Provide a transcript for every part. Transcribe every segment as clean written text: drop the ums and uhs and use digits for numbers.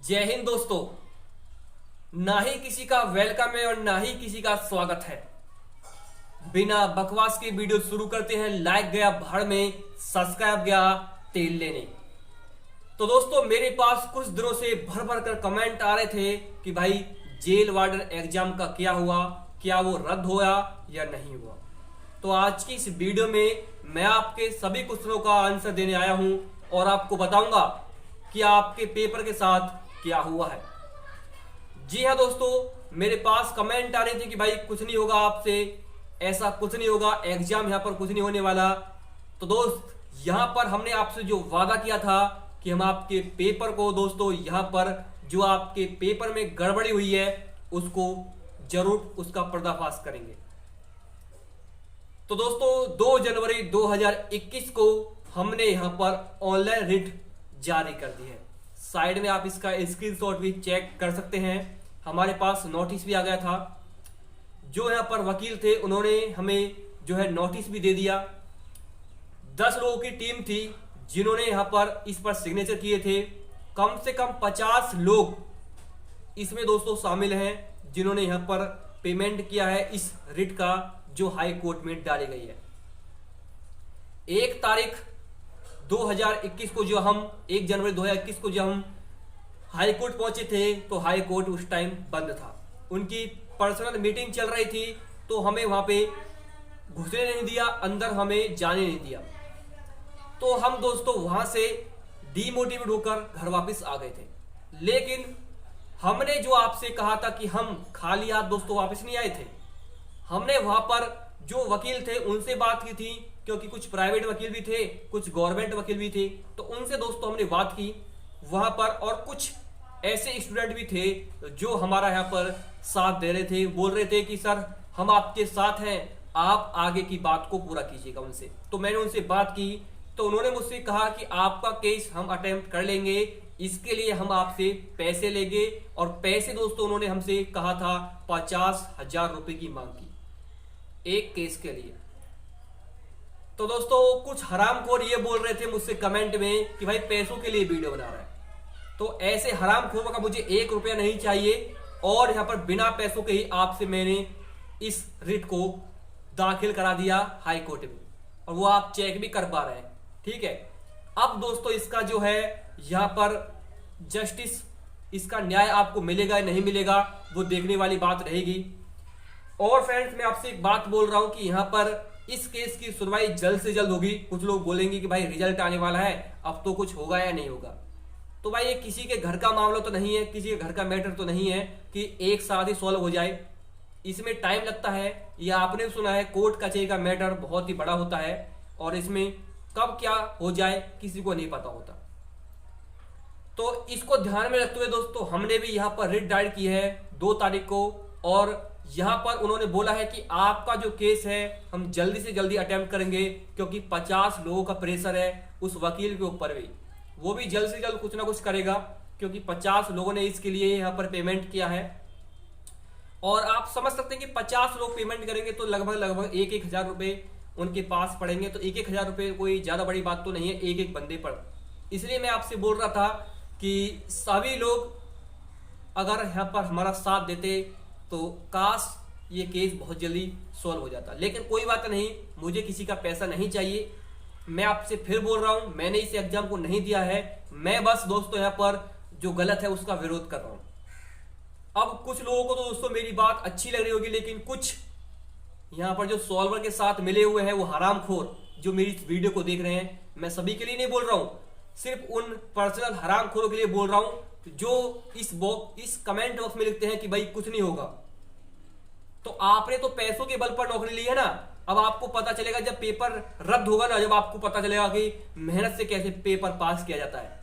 जय हिंद दोस्तों। ना ही किसी का वेलकम है और ना ही किसी का स्वागत है। बिना बकवास के वीडियो शुरू करते हैं। लाइक गया भाड़ में, सब्सक्राइब गया तेल लेने। तो दोस्तों, मेरे पास कुछ दिनों से भर भर कर कमेंट आ रहे थे कि भाई जेल वार्डन एग्जाम का क्या हुआ, क्या वो रद्द हुआ या नहीं हुआ। तो आज की इस वीडियो में मैं आपके सभी क्वेश्चनों का आंसर देने आया हूं और आपको बताऊंगा कि आपके पेपर के साथ क्या हुआ है। जी हाँ दोस्तों, मेरे पास कमेंट आ रहे थे कि भाई कुछ नहीं होगा आपसे, ऐसा कुछ नहीं होगा, एग्जाम यहाँ पर कुछ नहीं होने वाला। तो दोस्त, यहाँ पर हमने आपसे जो वादा किया था कि हम आपके पेपर को दोस्तों यहाँ पर जो आपके पेपर में गड़बड़ी हुई है उसको जरूर उसका पर्दाफाश करेंगे। तो दोस्तों 2 जनवरी 2021 को हमने यहाँ पर ऑनलाइन रिट जारी कर दी है। साइड में आप इसका स्क्रीनशॉट भी चेक कर सकते हैं। हमारे पास नोटिस भी आ गया था। जो यहाँ पर वकील थे उन्होंने हमें जो है नोटिस भी दे दिया। 10 लोगों की टीम थी जिन्होंने यहाँ पर इस पर सिग्नेचर किए थे। कम से कम 50 लोग इसमें दोस्तों शामिल हैं जिन्होंने यहाँ पर पेमेंट किया है इस रिट का जो हाई कोर्ट में डाली गई है। 1 तारीख 2021 को जो हम 1 जनवरी 2021 को जब हम हाई कोर्ट पहुंचे थे तो हाई कोर्ट उस टाइम बंद था। उनकी पर्सनल मीटिंग चल रही थी तो हमें वहां पे घुसने नहीं दिया, अंदर हमें जाने नहीं दिया। तो हम दोस्तों वहां से डीमोटिवेट होकर घर वापस आ गए थे। लेकिन हमने जो आपसे कहा था कि हम खाली हाथ दोस्तों वापस नहीं आए थे। हमने वहां पर जो वकील थे उनसे बात की थी, क्योंकि कुछ प्राइवेट वकील भी थे, कुछ गवर्नमेंट वकील भी थे। तो उनसे दोस्तों हमने बात की वहां पर, और कुछ ऐसे स्टूडेंट भी थे जो हमारा यहाँ पर साथ दे रहे थे। बोल रहे थे कि सर हम आपके साथ हैं, आप आगे की बात को पूरा कीजिएगा उनसे। तो मैंने उनसे बात की तो उन्होंने मुझसे कहा कि आपका केस हम अटेम्प्ट कर लेंगे, इसके लिए हम आपसे पैसे लेंगे। और पैसे दोस्तों उन्होंने हमसे कहा था 50,000 रुपए की मांग की एक केस के लिए। तो दोस्तों कुछ हरामखोर ये बोल रहे थे मुझसे कमेंट में कि भाई पैसों के लिए वीडियो बना रहा है। तो ऐसे हरामखोरों का मुझे 1 रुपया नहीं चाहिए। और यहां पर बिना पैसों के ही आपसे मैंने इस रिट को दाखिल करा दिया हाई कोर्ट में, और वो आप चेक भी कर पा रहे हैं। ठीक है, अब दोस्तों इसका जो है यहां पर जस्टिस, इसका न्याय आपको मिलेगा या नहीं मिलेगा वो देखने वाली बात रहेगी। और फ्रेंड्स, मैं आपसे एक बात बोल रहा हूं कि यहां पर इस केस की सुनवाई जल्द से जल्द होगी। कुछ लोग बोलेंगे कि भाई रिजल्ट आने वाला है, अब तो कुछ होगा या नहीं होगा। तो भाई ये किसी के घर का मामला तो नहीं है, किसी के घर का मैटर तो नहीं है कि एक साथ ही सॉल्व हो जाए। इसमें टाइम लगता है। ये आपने सुना है कोर्ट कचहरी का मैटर बहुत ही बड़ा होता है और इसमें कब क्या हो जाए किसी को नहीं पता होता। तो इसको ध्यान में रखते हुए दोस्तों हमने भी यहाँ पर रिट दायर की है 2 तारीख को। और यहां पर उन्होंने बोला है कि आपका जो केस है हम जल्दी से जल्दी अटेम्प्ट करेंगे, क्योंकि 50 लोगों का प्रेशर है उस वकील के ऊपर भी। वो भी जल्द से जल्द कुछ ना कुछ करेगा, क्योंकि 50 लोगों ने इसके लिए यहां पर पेमेंट किया है। और आप समझ सकते हैं कि 50 लोग पेमेंट करेंगे तो लगभग 1-1 हजार रुपए उनके पास पड़ेंगे। तो 1-1 हजार रुपए कोई ज्यादा बड़ी बात तो नहीं है एक एक बंदे पर। इसलिए मैं आपसे बोल रहा था कि सभी लोग अगर यहाँ पर हमारा साथ देते तो काश ये केस बहुत जल्दी सॉल्व हो जाता। लेकिन कोई बात नहीं, मुझे किसी का पैसा नहीं चाहिए। मैं आपसे फिर बोल रहा हूं, मैंने इस एग्जाम को नहीं दिया है। मैं बस दोस्तों यहाँ पर जो गलत है उसका विरोध कर रहा हूं। अब कुछ लोगों को तो दोस्तों मेरी बात अच्छी लग रही होगी, लेकिन कुछ यहाँ पर जो सॉल्वर के साथ मिले हुए हैं वो हरामखोर जो मेरी इस वीडियो को देख रहे हैं, मैं सभी के लिए नहीं बोल रहा हूं, सिर्फ उन पर्सनल हरामखोरों के लिए बोल रहा हूं जो इस कमेंट बॉक्स में लिखते हैं कि भाई कुछ नहीं होगा। तो आपने तो पैसों के बल पर नौकरी ली है ना। अब आपको पता चलेगा जब पेपर रद्द होगा ना, जब आपको पता चलेगा कि मेहनत से कैसे पेपर पास किया जाता है।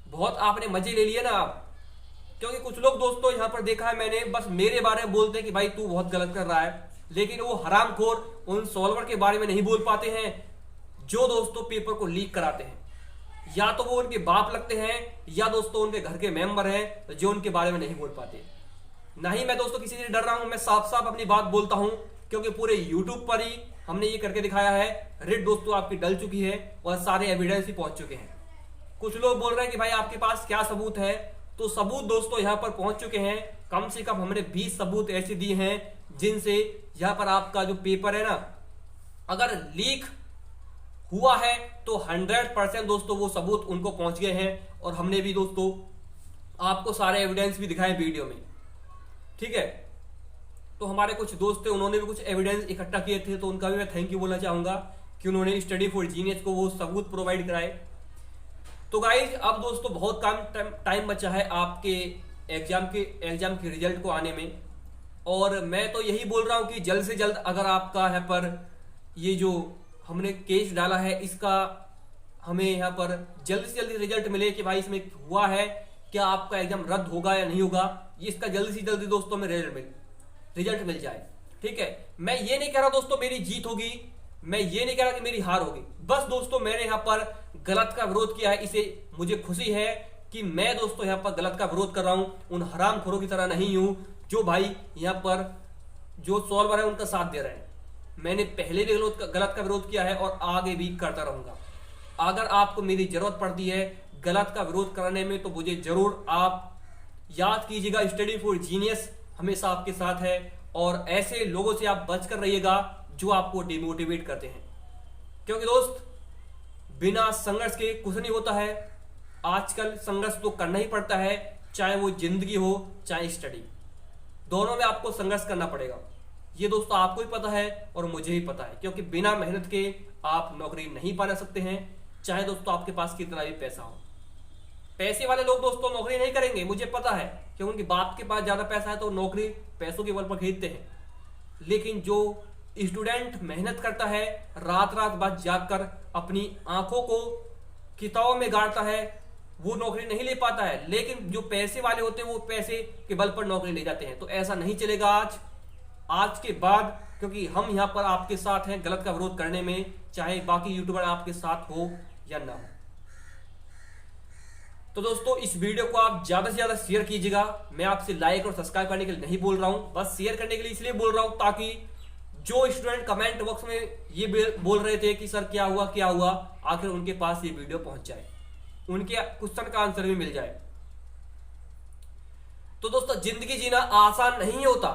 बहुत आपने मजे ले लिए ना आप। क्योंकि कुछ लोग दोस्तों यहां पर देखा है मैंने, बस मेरे बारे में बोलते हैं कि भाई तू बहुत गलत कर रहा है, लेकिन वो हरामखोर उन सॉल्वर के बारे में नहीं बोल पाते हैं जो दोस्तों पेपर को लीक कराते हैं। या तो वो उनके बाप लगते हैं या दोस्तों उनके घर के मेंबर हैं जो उनके बारे में नहीं बोल पाते। नहीं मैं दोस्तों किसी से डर रहा हूं, मैं साफ साफ अपनी बात बोलता हूं, क्योंकि पूरे यूट्यूब पर ही हमने ये करके दिखाया है। रिट दोस्तों आपकी डल चुकी है और सारे एविडेंस भी पहुंच चुके हैं। कुछ लोग बोल रहे हैं कि भाई आपके पास क्या सबूत है, तो सबूत दोस्तों यहाँ पर पहुंच चुके हैं। कम से कम हमने 20 सबूत ऐसे दिए हैं जिनसे यहाँ पर आपका जो पेपर है ना, अगर लीक हुआ है तो 100% दोस्तों वो सबूत उनको पहुंच गए हैं। और हमने भी दोस्तों आपको सारे एविडेंस भी दिखाए वीडियो में, ठीक है। तो हमारे कुछ दोस्त थे, उन्होंने भी कुछ एविडेंस इकट्ठा किए थे, तो उनका भी मैं थैंक यू बोलना चाहूंगा कि उन्होंने स्टडी फॉर जीनियस को वो सबूत प्रोवाइड कराए। तो गाइज अब दोस्तों बहुत कम टाइम बचा है आपके एग्जाम के रिजल्ट को आने में, और मैं तो यही बोल रहा हूं कि जल्द से जल्द अगर आपका यहाँ पर ये जो हमने केस डाला है इसका हमें यहाँ पर जल्द से जल्द रिजल्ट मिले कि भाई इसमें हुआ है क्या, आपका एग्जाम रद्द होगा या नहीं होगा, ये इसका जल्दी से जल्दी दोस्तों में रिजल्ट मिल जाए, ठीक है। मैं ये नहीं कह रहा दोस्तों मेरी जीत होगी, मैं ये नहीं कह रहा कि मेरी हार होगी, बस दोस्तों मैंने यहाँ पर गलत का विरोध किया है, इसे मुझे खुशी है कि मैं दोस्तों यहाँ पर गलत का विरोध कर रहा हूं, उन हरामखोरों की तरह नहीं हूं जो भाई यहाँ पर जो सॉल्वर है उनका साथ दे रहे हैं। मैंने पहले भी गलत का विरोध किया है और आगे भी करता रहूंगा। अगर आपको मेरी जरूरत पड़ती है गलत का विरोध करने में तो मुझे जरूर आप याद कीजिएगा, स्टडी फॉर जीनियस हमेशा आपके साथ है, और ऐसे लोगों से आप बचकर रहिएगा जो आपको डिमोटिवेट करते हैं, क्योंकि दोस्त बिना संघर्ष के कुछ नहीं होता है। आजकल संघर्ष तो करना ही पड़ता है, चाहे वो जिंदगी हो चाहे स्टडी, दोनों में आपको संघर्ष करना पड़ेगा। ये दोस्तों आपको भी पता है और मुझे भी पता है, क्योंकि बिना मेहनत के आप नौकरी नहीं पा सकते हैं, चाहे दोस्तों आपके पास कितना भी पैसा हो। पैसे वाले लोग दोस्तों नौकरी नहीं करेंगे, मुझे पता है, क्योंकि उनके बाप के पास ज्यादा पैसा है तो नौकरी पैसों के बल पर खरीदते हैं। लेकिन जो स्टूडेंट मेहनत करता है, रात रात बाद जागकर अपनी आंखों को किताबों में गाड़ता है, वो नौकरी नहीं ले पाता है। लेकिन जो पैसे वाले होते हैं वो पैसे के बल पर नौकरी ले जाते हैं। तो ऐसा नहीं चलेगा आज के बाद, क्योंकि हम यहाँ पर आपके साथ हैं गलत का विरोध करने में, चाहे बाकी यूट्यूबर आपके साथ हो या ना हो। तो दोस्तों इस वीडियो को आप ज्यादा से ज्यादा शेयर कीजिएगा। मैं आपसे लाइक और सब्सक्राइब करने के लिए नहीं बोल रहा हूं, बस शेयर करने के लिए इसलिए बोल रहा हूं ताकि जो स्टूडेंट कमेंट बॉक्स में ये बोल रहे थे कि सर क्या हुआ, आखिर उनके पास ये वीडियो पहुंच जाए, उनके क्वेश्चन का आंसर भी मिल जाए। तो दोस्तों जिंदगी जीना आसान नहीं होता,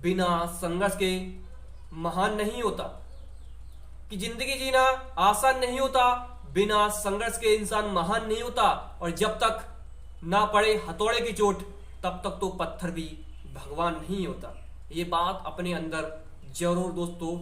बिना संघर्ष के महान नहीं होता। कि जिंदगी जीना आसान नहीं होता, बिना संघर्ष के इंसान महान नहीं होता, और जब तक ना पड़े हथौड़े की चोट तब तक तो पत्थर भी भगवान नहीं होता। ये बात अपने अंदर जरूर दोस्तों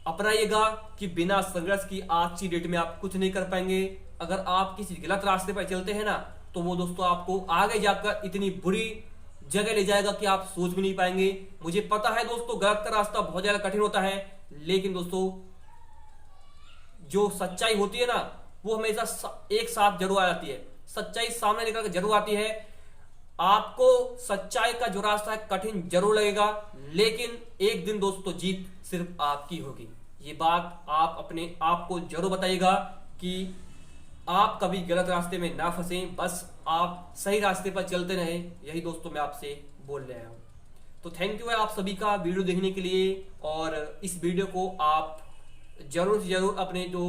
अपनाइएगा कि बिना संघर्ष की आज की डेट में आप कुछ नहीं कर पाएंगे। अगर आप किसी गलत रास्ते पर चलते हैं ना तो वो दोस्तों आपको आगे जाकर इतनी बुरी जगह ले जाएगा कि आप सोच भी नहीं पाएंगे। मुझे पता है दोस्तों गलत का रास्ता बहुत ज्यादा कठिन होता है, लेकिन दोस्तों जो सच्चाई होती है ना वो हमेशा एक साथ जरूर आ जाती है, सच्चाई सामने निकल कर जरूर आती है। आपको सच्चाई का जो रास्ता है कठिन जरूर लगेगा, लेकिन एक दिन दोस्तों जीत सिर्फ आपकी होगी। ये बात आप अपने आप को जरूर बताइएगा कि आप कभी गलत रास्ते में ना फंसें, बस आप सही रास्ते पर चलते रहें। यही दोस्तों मैं आपसे बोल रहा हूं। तो थैंक यू है आप सभी का वीडियो देखने के लिए, और इस वीडियो को आप जरूर से जरूर अपने जो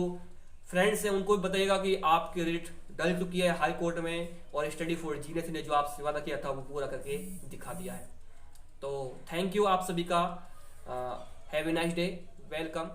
फ्रेंड्स हैं उनको भी बताइएगा कि आपकी रेट डल चुकी है हाई कोर्ट में, और स्टडी फॉर जीनियस ने जो आपसे वादा किया था वो पूरा करके दिखा दिया है। तो थैंक यू आप सभी का, have a nice day, welcome.